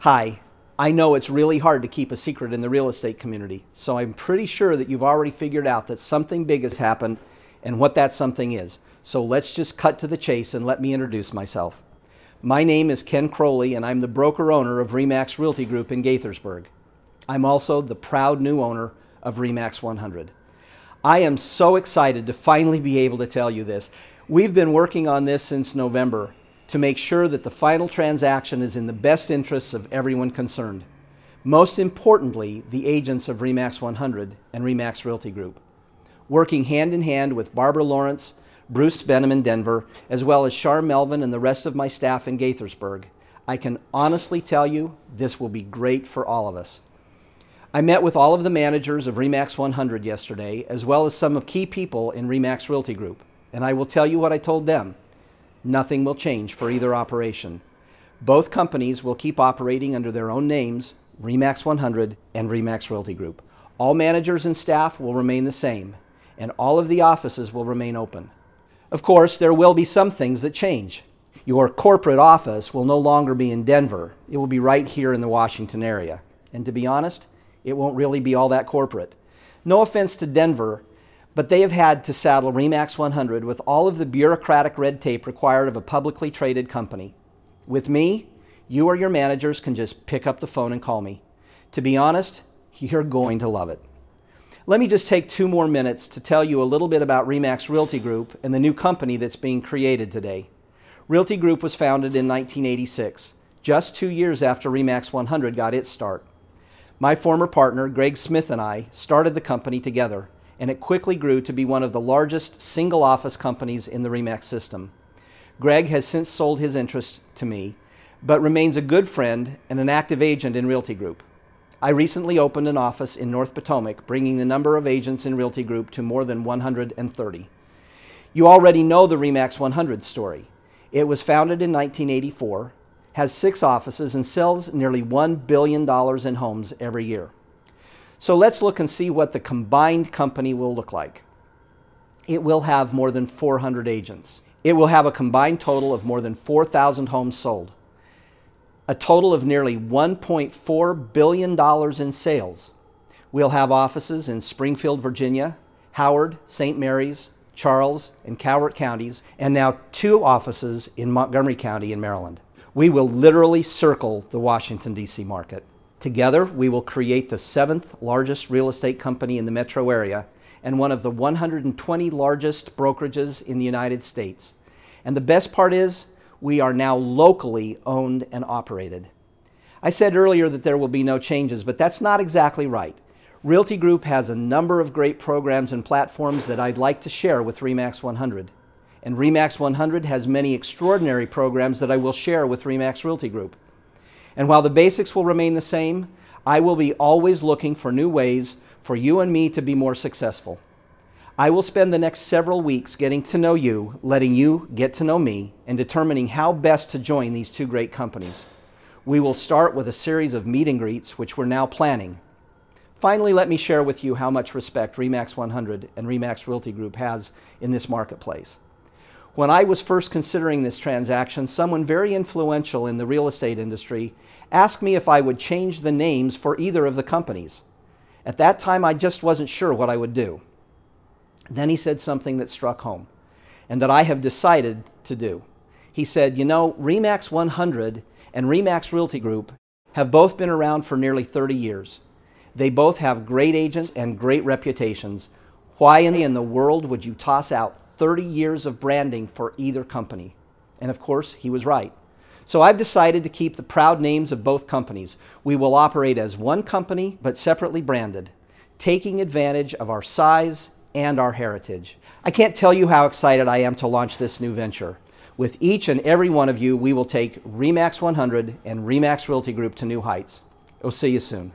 Hi, I know it's really hard to keep a secret in the real estate community, so I'm pretty sure that you've already figured out that something big has happened and what that something is. So let's just cut to the chase and let me introduce myself. My name is Ken Crowley and I'm the broker-owner of RE/MAX Realty Group in Gaithersburg. I'm also the proud new owner of RE/MAX 100. I am so excited to finally be able to tell you this. We've been working on this since November to make sure that the final transaction is in the best interests of everyone concerned. Most importantly, the agents of RE/MAX 100 and RE/MAX Realty Group. Working hand in hand with Barbara Lawrence, Bruce Benham in Denver, as well as Char Melvin and the rest of my staff in Gaithersburg, I can honestly tell you this will be great for all of us. I met with all of the managers of RE/MAX 100 yesterday, as well as some of key people in RE/MAX Realty Group, and I will tell you what I told them. Nothing will change for either operation. Both companies will keep operating under their own names, RE/MAX 100 and RE/MAX Realty Group. All managers and staff will remain the same, and all of the offices will remain open. Of course, there will be some things that change. Your corporate office will no longer be in Denver. It will be right here in the Washington area. And to be honest, it won't really be all that corporate. No offense to Denver, but they have had to saddle RE/MAX 100 with all of the bureaucratic red tape required of a publicly traded company. With me, you or your managers can just pick up the phone and call me. To be honest, you're going to love it. Let me just take 2 more minutes to tell you a little bit about RE/MAX Realty Group and the new company that's being created today. Realty Group was founded in 1986, just 2 years after RE/MAX 100 got its start. My former partner, Greg Smith, and I started the company together, and it quickly grew to be one of the largest single office companies in the RE/MAX system. Greg has since sold his interest to me, but remains a good friend and an active agent in Realty Group. I recently opened an office in North Potomac, bringing the number of agents in Realty Group to more than 130. You already know the RE/MAX 100 story. It was founded in 1984, has 6 offices, and sells nearly $1 billion in homes every year. So let's look and see what the combined company will look like. It will have more than 400 agents. It will have a combined total of more than 4,000 homes sold. A total of nearly $1.4 billion in sales. We'll have offices in Springfield, Virginia, Howard, St. Mary's, Charles, and Cowart counties, and now 2 offices in Montgomery County in Maryland. We will literally circle the Washington, D.C. market. Together, we will create the 7th largest real estate company in the metro area and one of the 120 largest brokerages in the United States. And the best part is, we are now locally owned and operated. I said earlier that there will be no changes, but that's not exactly right. Realty Group has a number of great programs and platforms that I'd like to share with RE/MAX 100. And RE/MAX 100 has many extraordinary programs that I will share with RE/MAX Realty Group. And while the basics will remain the same, I will be always looking for new ways for you and me to be more successful. I will spend the next several weeks getting to know you, letting you get to know me, and determining how best to join these 2 great companies. We will start with a series of meet and greets, which we're now planning. Finally, let me share with you how much respect RE/MAX 100 and RE/MAX Realty Group has in this marketplace. When I was first considering this transaction, someone very influential in the real estate industry asked me if I would change the names for either of the companies. At that time, I just wasn't sure what I would do. Then he said something that struck home, and that I have decided to do. He said, you know, RE/MAX 100 and RE/MAX Realty Group have both been around for nearly 30 years. They both have great agents and great reputations. Why in the world would you toss out 30 years of branding for either company? And of course, he was right. So I've decided to keep the proud names of both companies. We will operate as one company, but separately branded, taking advantage of our size and our heritage. I can't tell you how excited I am to launch this new venture. With each and every one of you, we will take RE/MAX 100 and RE/MAX Realty Group to new heights. We'll see you soon.